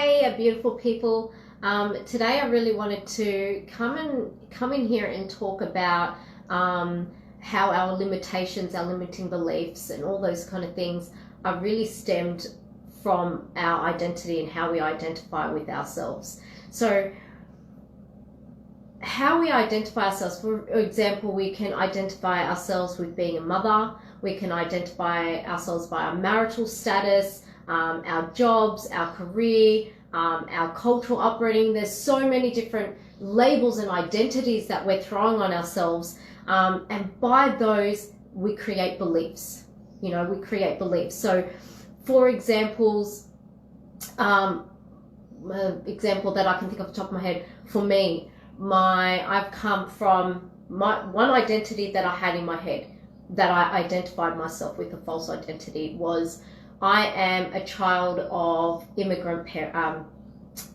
Hey, beautiful people. Today I really wanted to come in here and talk about how our limitations, our limiting beliefs, and all those kind of things are really stemmed from our identity and how we identify with ourselves. So, how we identify ourselves, for example, we can identify ourselves with being a mother, we can identify ourselves by our marital status, our jobs, our career, our cultural upbringing. There's so many different labels and identities that we're throwing on ourselves, and by those we create beliefs. We create beliefs. So, for examples, example that I can think of off the top of my head, for me, I've come from one identity that I had in my head, that I identified myself with, a false identity, was I am a child of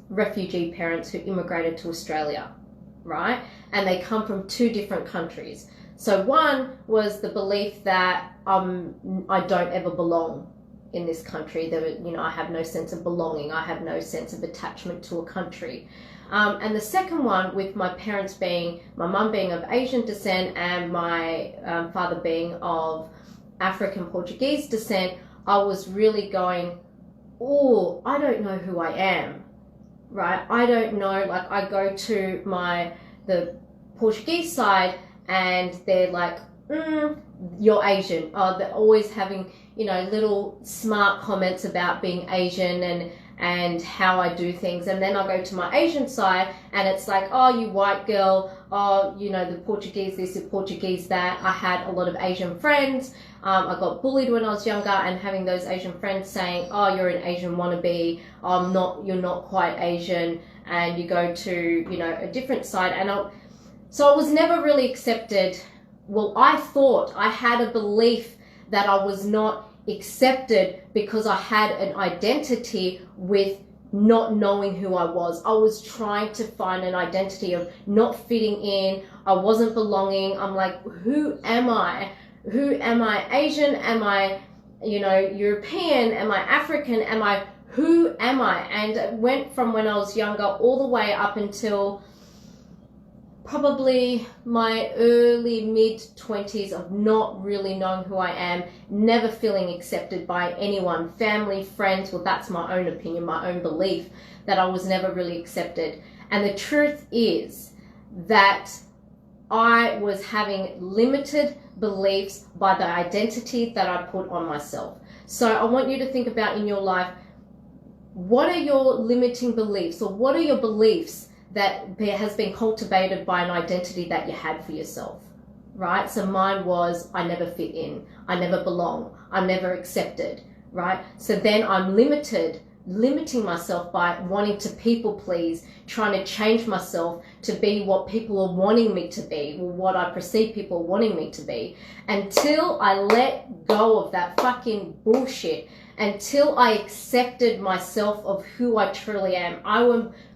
refugee parents who immigrated to Australia, right? And they come from two different countries. So one was the belief that I don't ever belong in this country. I have no sense of belonging. I have no sense of attachment to a country. And the second one, with my mum being of Asian descent and my father being of African Portuguese descent, I was really going, oh, I don't know who I am, right? I don't know, like I go to the Portuguese side and they're like, you're Asian. Oh, they're always having, little smart comments about being Asian and how I do things. And then I'll go to my Asian side and it's like, oh, you white girl, oh, the Portuguese this, the Portuguese that. I had a lot of Asian friends. I got bullied when I was younger, and having those Asian friends saying, oh, you're an Asian wannabe, you're not quite Asian, and you go to, a different side. So I was never really accepted. Well, I thought I had a belief that I was not accepted because I had an identity with not knowing who I was. I was trying to find an identity of not fitting in. I wasn't belonging. I'm like, who am I? Who am I? Asian? Am I, European? Am I African? Who am I? And it went from when I was younger all the way up until probably my early mid-20s of not really knowing who I am, never feeling accepted by anyone, family, friends. Well, that's my own opinion, my own belief, that I was never really accepted. And the truth is that I was having limited beliefs by the identity that I put on myself. So I want you to think about in your life, what are your limiting beliefs, or what are your beliefs that has been cultivated by an identity that you had for yourself, right? So mine was, I never fit in, I never belong, I'm never accepted, right? So then I'm limiting myself by wanting to people please, trying to change myself to be what people are wanting me to be, or what I perceive people wanting me to be, until I let go of that fucking bullshit, until I accepted myself of who I truly am.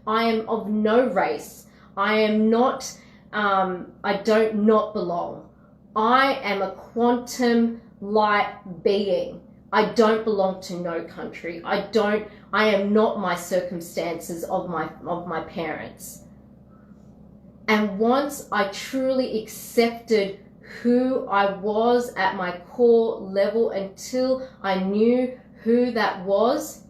I am of no race. I am not, I don't not belong. I am a quantum light being. I don't belong to no country. I am not my circumstances of my parents. And once I truly accepted who I was at my core level, until I knew who that was,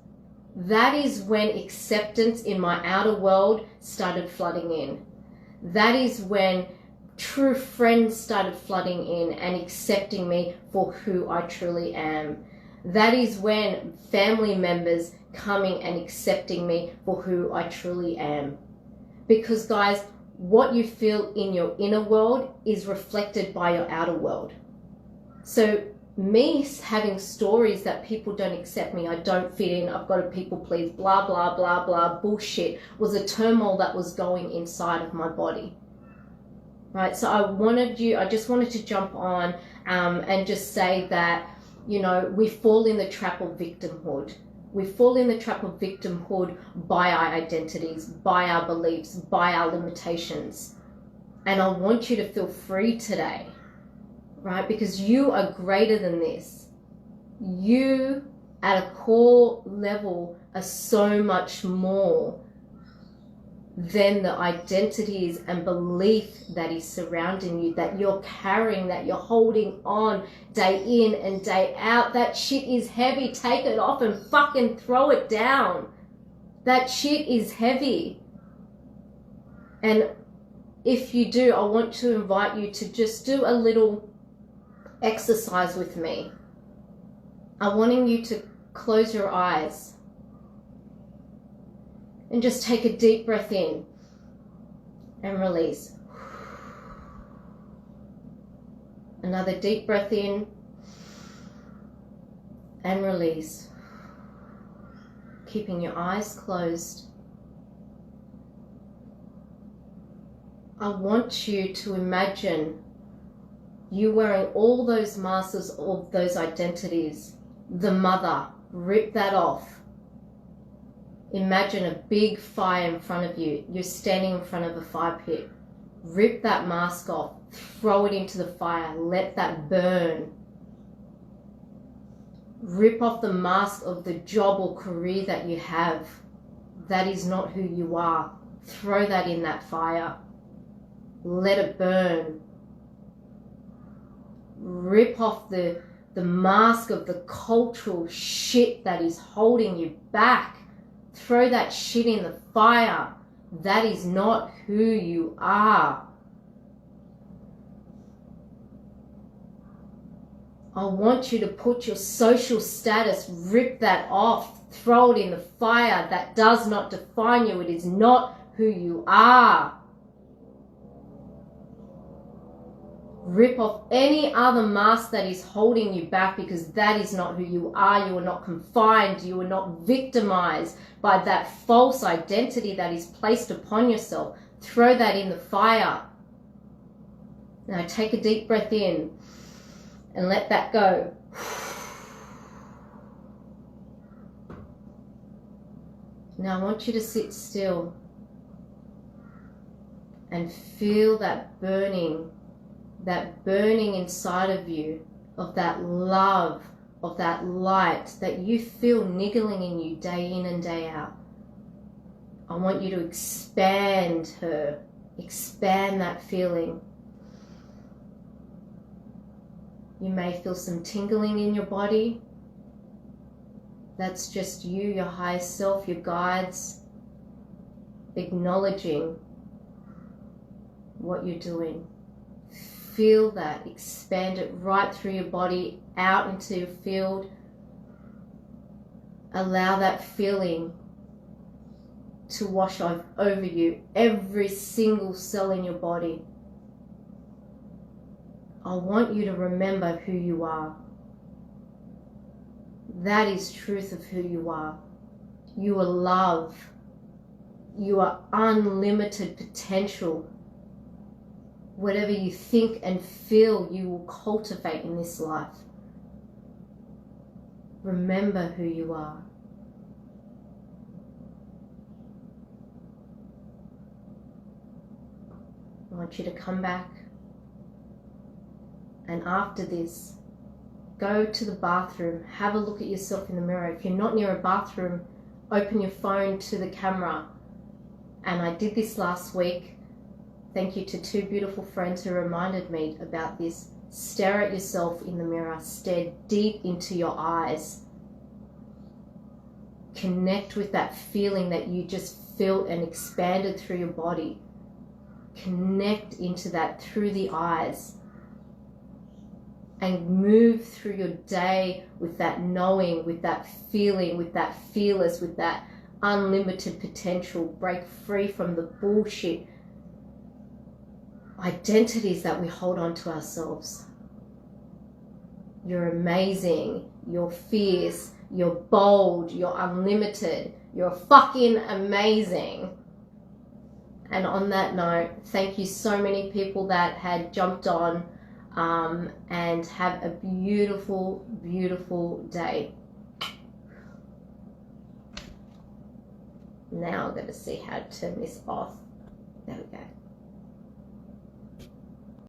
that is when acceptance in my outer world started flooding in. That is when true friends started flooding in and accepting me for who I truly am. That is when family members coming and accepting me for who I truly am. Because guys, what you feel in your inner world is reflected by your outer world. So me having stories that people don't accept me, I don't fit in, I've got to people please, blah, blah, blah, blah, bullshit, was a turmoil that was going inside of my body. Right? So I just wanted to jump on and just say that, we fall in the trap of victimhood. We fall in the trap of victimhood by our identities, by our beliefs, by our limitations. And I want you to feel free today, right? Because you are greater than this. You, at a core level, are so much more than the identities and belief that is surrounding you, that you're carrying, that you're holding on day in and day out. That shit is heavy. Take it off and fucking throw it down. That shit is heavy. And if you do, I want to invite you to just do a little exercise with me. I'm wanting you to close your eyes and just take a deep breath in and release. Another deep breath in and release. Keeping your eyes closed. I want you to imagine you wearing all those masks of those identities. The mother, rip that off. Imagine a big fire in front of you. You're standing in front of a fire pit. Rip that mask off. Throw it into the fire. Let that burn. Rip off the mask of the job or career that you have. That is not who you are. Throw that in that fire. Let it burn. Rip off the mask of the cultural shit that is holding you back. Throw that shit in the fire. That is not who you are. I want you to put your social status, rip that off, throw it in the fire. That does not define you. It is not who you are. Rip off any other mask that is holding you back, because that is not who you are. You are not confined. You are not victimized by that false identity that is placed upon yourself. Throw that in the fire. Now take a deep breath in and let that go. Now I want you to sit still and feel that burning inside of you, of that love, of that light that you feel niggling in you day in and day out. I want you to expand her, expand that feeling. You may feel some tingling in your body. That's just you, your higher self, your guides, acknowledging what you're doing. Feel that, expand it right through your body, out into your field. Allow that feeling to wash over you, every single cell in your body. I want you to remember who you are. That is truth of who you are. You are love. You are unlimited potential. Whatever you think and feel, you will cultivate in this life. Remember who you are. I want you to come back, and after this, go to the bathroom, have a look at yourself in the mirror. If you're not near a bathroom, open your phone to the camera. And I did this last week. Thank you to two beautiful friends who reminded me about this. Stare at yourself in the mirror. Stare deep into your eyes. Connect with that feeling that you just felt and expanded through your body. Connect into that through the eyes. And move through your day with that knowing, with that feeling, with that fearless, with that unlimited potential. Break free from the bullshit identities that we hold on to ourselves. You're amazing, you're fierce, you're bold, you're unlimited, you're fucking amazing. And on that note, thank you so many people that had jumped on, and have a beautiful, beautiful day. Now I'm going to see how to turn this off. There we go.